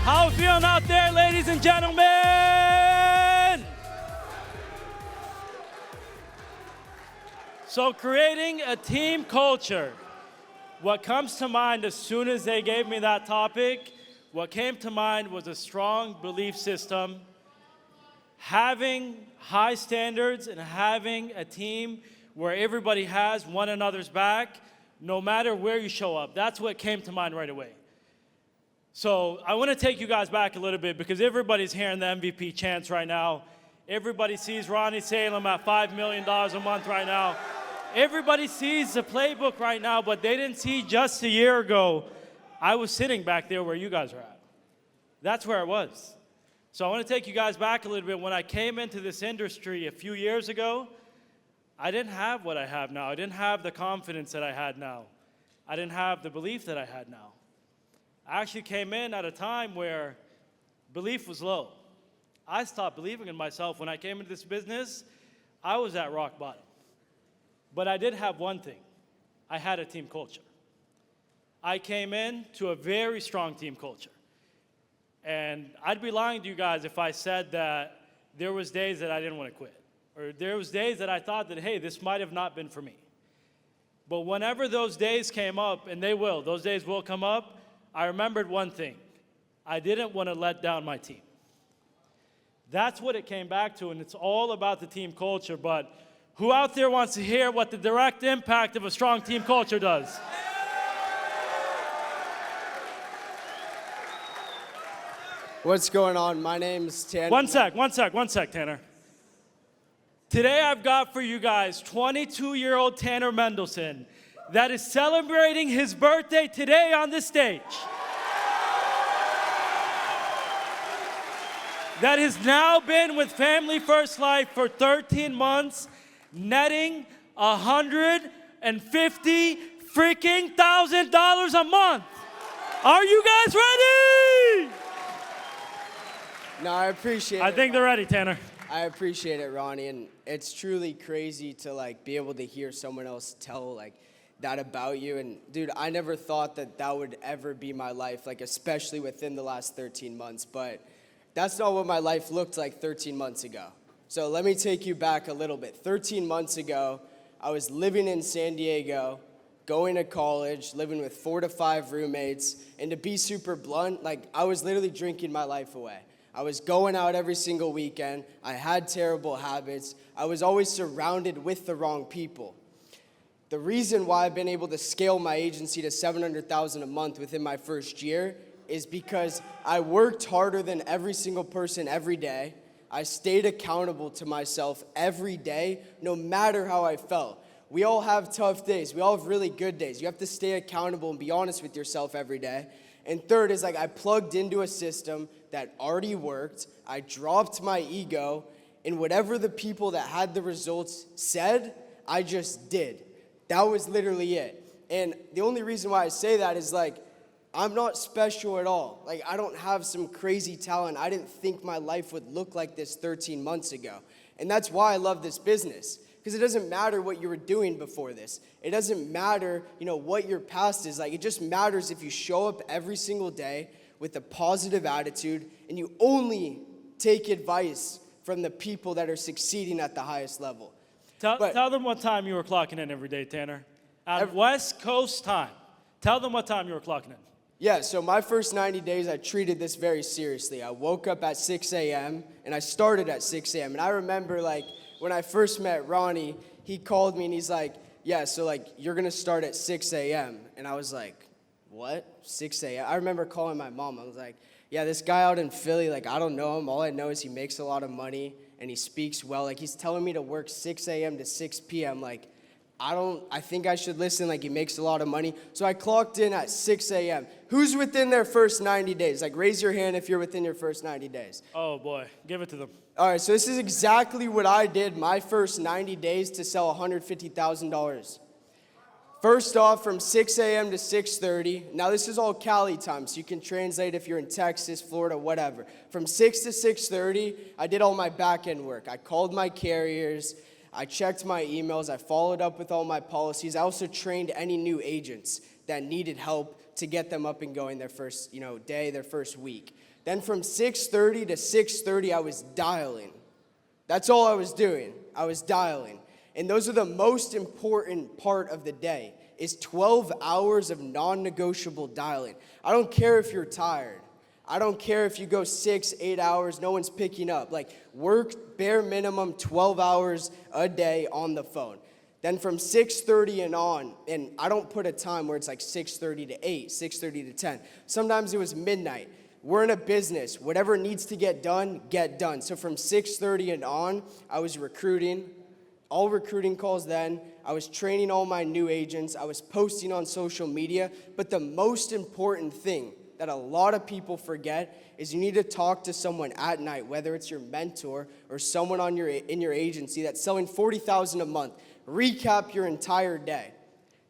How we feeling out there, ladies and gentlemen? So creating a team culture. What comes to mind as soon as they gave me that topic, what came to mind was a strong belief system, having high standards and having a team where everybody has one another's back, no matter where you show up. That's what came to mind right away. So I want to take you guys back a little bit because everybody's hearing the MVP chants right now. Everybody sees Ronnie Salem at $5 million a month right now. Everybody sees the playbook right now, but they didn't see just a year ago, I was sitting back there where you guys are at. That's where I was. So I want to take you guys back a little bit. When I came into this industry a few years ago, I didn't have what I have now. I didn't have the confidence that I had now. I didn't have the belief that I had now. I actually came in at a time where belief was low. I stopped believing in myself. When I came into this business, I was at rock bottom. But I did have one thing. I had a team culture. I came in to a very strong team culture. And I'd be lying to you guys if I said that there was days that I didn't want to quit. Or there was days that I thought that, hey, this might have not been for me. But whenever those days came up, and those days will come up, I remembered one thing. I didn't want to let down my team. That's what it came back to, and it's all about the team culture. But who out there wants to hear what the direct impact of a strong team culture does? What's going on? My name's Tanner. One sec, Tanner. Today I've got for you guys 22-year-old Tanner Mendelsohn that is celebrating his birthday today on this stage. That has now been with Family First Life for 13 months, netting $150 freaking $1,000 a month. Are you guys ready? No, I appreciate it. I think they're ready, Tanner. I appreciate it, Ronnie, and it's truly crazy to be able to hear someone else tell that about you. And dude, I never thought that would ever be my life, especially within the last 13 months. But that's not what my life looked like 13 months ago. So let me take you back a little bit. 13 months ago, I was living in San Diego, going to college, living with 4 to 5 roommates, and to be super blunt, I was literally drinking my life away. I was going out every single weekend. I had terrible habits. I was always surrounded with the wrong people. The reason why I've been able to scale my agency to $700,000 a month within my first year is because I worked harder than every single person every day. I stayed accountable to myself every day, no matter how I felt. We all have tough days. We all have really good days. You have to stay accountable and be honest with yourself every day. And third is I plugged into a system that already worked. I dropped my ego, and whatever the people that had the results said, I just did. That was literally it. And the only reason why I say that is I'm not special at all. I don't have some crazy talent. I didn't think my life would look like this 13 months ago. And that's why I love this business. Because it doesn't matter what you were doing before this. It doesn't matter, what your past is like. It just matters if you show up every single day with a positive attitude and you only take advice from the people that are succeeding at the highest level. Tell them what time you were clocking in every day, Tanner. At West Coast time. Tell them what time you were clocking in. Yeah, so my first 90 days, I treated this very seriously. I woke up at 6 a.m. and I started at 6 a.m. And I remember when I first met Ronnie, he called me and he's like, yeah, so you're going to start at 6 a.m. And I was like, what? 6 a.m.? I remember calling my mom. I was like, yeah, this guy out in Philly, I don't know him. All I know is he makes a lot of money and he speaks well. He's telling me to work 6 a.m. to 6 p.m. I think I should listen. He makes a lot of money. So I clocked in at 6 a.m. Who's within their first 90 days? Raise your hand if you're within your first 90 days. Oh, boy. Give it to them. All right, so this is exactly what I did my first 90 days to sell $150,000. First off, from 6 a.m. to 6:30. Now, this is all Cali time, so you can translate if you're in Texas, Florida, whatever. From 6 to 6:30, I did all my back-end work. I called my carriers. I checked my emails. I followed up with all my policies. I also trained any new agents. that needed help to get them up and going their first, day, their first week. Then from 6:30 to 6:30, I was dialing. That's all I was doing. I was dialing. And those are the most important part of the day, is 12 hours of non-negotiable dialing. I don't care if you're tired. I don't care if you go 6, 8 hours, no one's picking up. Work bare minimum 12 hours a day on the phone. Then from 6:30 and on, and I don't put a time where it's 6:30 to 8, 6:30 to 10. Sometimes it was midnight. We're in a business. Whatever needs to get done, get done. So from 6:30 and on, I was recruiting, all recruiting calls then. I was training all my new agents. I was posting on social media. But the most important thing that a lot of people forget is you need to talk to someone at night, whether it's your mentor or someone in your agency that's selling $40,000 a month. Recap your entire day.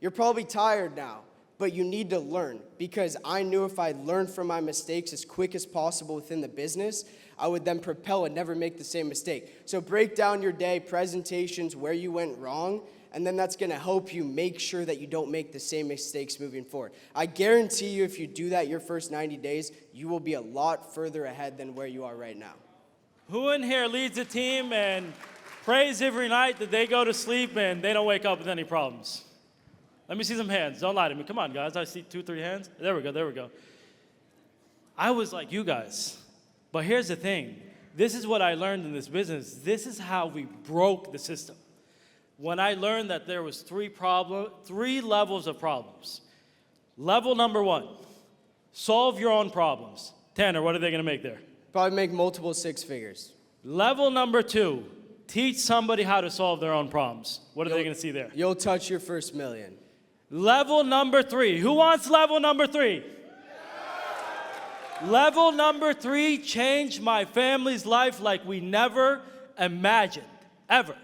You're probably tired now, but you need to learn, because I knew if I learned from my mistakes as quick as possible within the business, I would then propel and never make the same mistake. So break down your day, presentations, where you went wrong, and then that's going to help you make sure that you don't make the same mistakes moving forward. I guarantee you, if you do that your first 90 days, you will be a lot further ahead than where you are right now. Who in here leads a team and prays every night that they go to sleep and they don't wake up with any problems? Let me see some hands. Don't lie to me. Come on, guys. I see 2, 3 hands. There we go. I was like you guys. But here's the thing. This is what I learned in this business. This is how we broke the system. When I learned that there was 3 levels of problems. Level number 1, solve your own problems. Tanner, what are they going to make there? Probably make multiple 6 figures. Level number 2, teach somebody how to solve their own problems. What are they going to see there? You'll touch your first million. Level number 3. Who wants level number 3? Level number 3, changed my family's life like we never imagined, ever.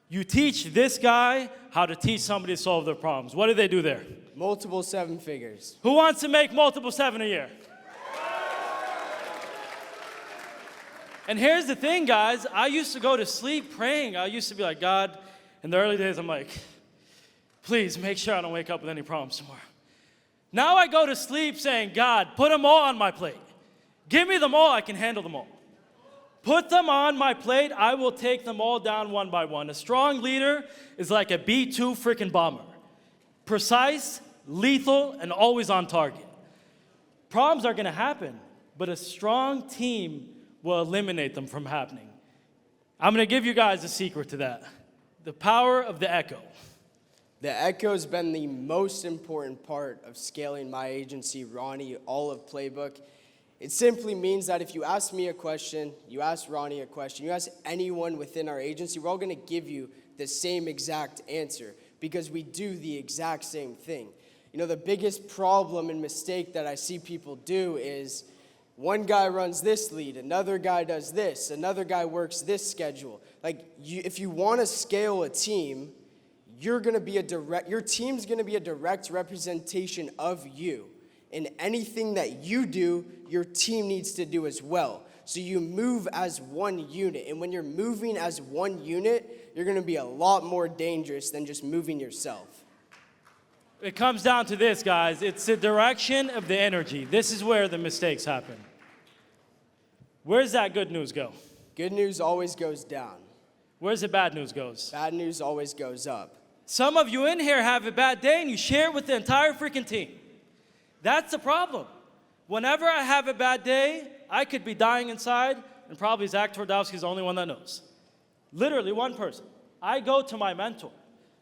You teach this guy how to teach somebody to solve their problems. What do they do there? Multiple 7 figures. Who wants to make multiple 7 a year? And here's the thing, guys. I used to go to sleep praying. I used to be like, God, in the early days, I'm like, please make sure I don't wake up with any problems tomorrow. Now I go to sleep saying, God, put them all on my plate. Give me them all. I can handle them all. Put them on my plate. I will take them all down one by one. A strong leader is like a B-2 freaking bomber. Precise, lethal, and always on target. Problems are going to happen, but a strong team will eliminate them from happening. I'm going to give you guys a secret to that. The power of the echo. The echo has been the most important part of scaling my agency, Ronnie, all of Playbook. It simply means that if you ask me a question, you ask Ronnie a question, you ask anyone within our agency, we're all going to give you the same exact answer because we do the exact same thing. The biggest problem and mistake that I see people do is one guy runs this lead, another guy does this, another guy works this schedule. If you want to scale a team, your team's going to be a direct representation of you. And anything that you do, your team needs to do as well. So you move as one unit. And when you're moving as one unit, you're going to be a lot more dangerous than just moving yourself. It comes down to this, guys. It's the direction of the energy. This is where the mistakes happen. Where's that good news go? Good news always goes down. Where's the bad news goes? Bad news always goes up. Some of you in here have a bad day and you share it with the entire freaking team. That's the problem. Whenever I have a bad day, I could be dying inside, and probably Zach Twardowski's the only one that knows. Literally one person. I go to my mentor.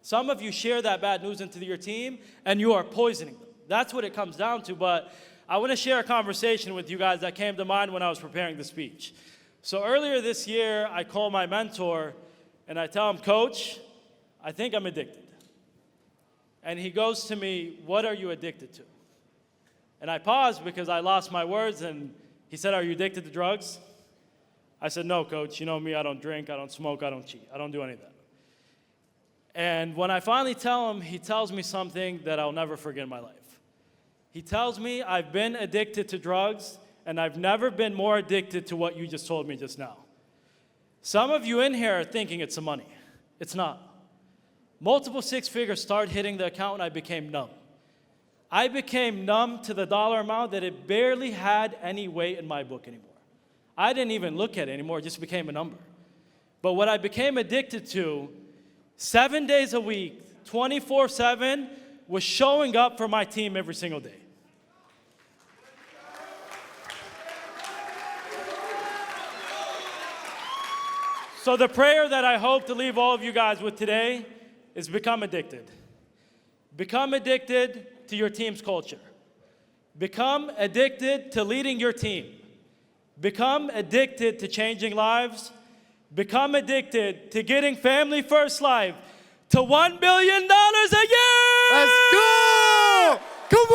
Some of you share that bad news into your team, and you are poisoning them. That's what it comes down to, but I want to share a conversation with you guys that came to mind when I was preparing the speech. So earlier this year, I call my mentor, and I tell him, Coach, I think I'm addicted. And he goes to me, what are you addicted to? And I paused because I lost my words, and he said, are you addicted to drugs? I said, no, Coach. You know me, I don't drink, I don't smoke, I don't cheat. I don't do any of that. And when I finally tell him, he tells me something that I'll never forget in my life. He tells me I've been addicted to drugs, and I've never been more addicted to what you just told me just now. Some of you in here are thinking it's the money. It's not. Multiple 6 figures started hitting the account, and I became numb. I became numb to the dollar amount that it barely had any weight in my book anymore. I didn't even look at it anymore, it just became a number. But what I became addicted to 7 days a week, 24/7, was showing up for my team every single day. So the prayer that I hope to leave all of you guys with today is become addicted. Become addicted to your team's culture. Become addicted to leading your team. Become addicted to changing lives. Become addicted to getting Family First Life to $1 billion a year! Let's go! Come